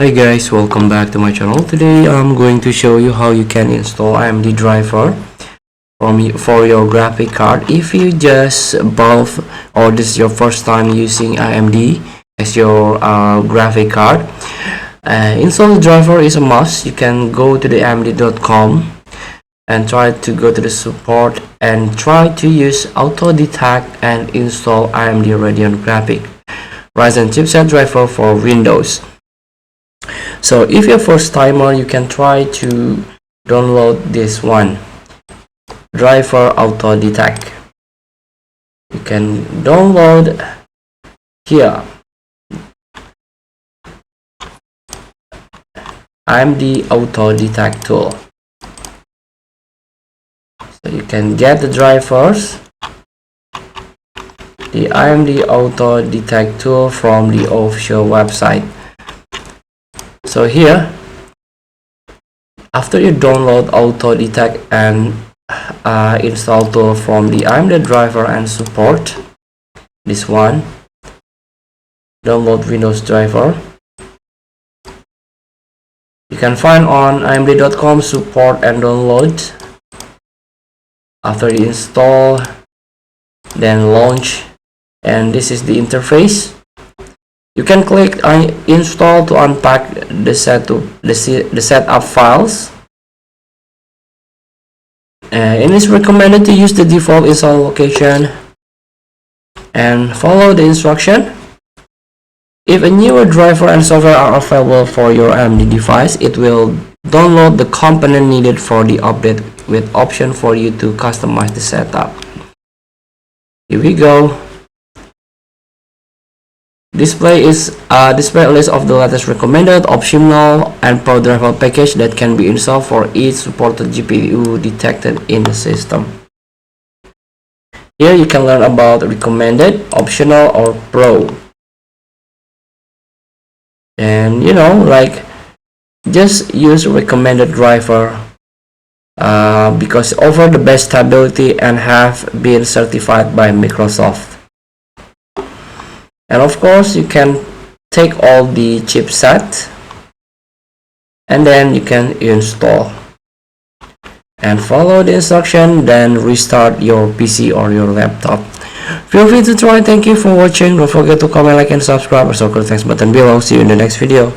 Hi guys, welcome back to my channel. Today I'm going to show you how you can install AMD driver for your graphic card. If you just bought or this is your first time using AMD as your graphic card, install the driver is a must. You can go to the AMD.com and try to go to the support and try to use auto detect and install AMD Radeon graphic Ryzen chipset driver for Windows. So if you're first timer, you can try to download this one, driver auto detect. You can download here AMD auto detect tool. So you can get the drivers, the AMD auto detect tool from the official website. So here, after you download auto detect and install tool from the AMD driver and support, this one, download Windows driver, you can find on AMD.com support and download. After you install, then launch, and this is the interface. You can click install to unpack the setup files. It is recommended to use the default install location and follow the instruction. If a newer driver and software are available for your AMD device, it will download the component needed for the update with option for you to customize the setup. Here we go. Display is display a list of the latest recommended, optional, and pro driver package that can be installed for each supported GPU detected in the system. Here you can learn about recommended, optional, or pro. And just use recommended driver because offer the best stability and have been certified by Microsoft. And of course, you can take all the chipset and then you can install and follow the instruction, then restart your PC or your laptop. Feel free to try. Thank you for watching. Don't forget to comment, like, and subscribe. Also click the thanks button below. See you in the next video.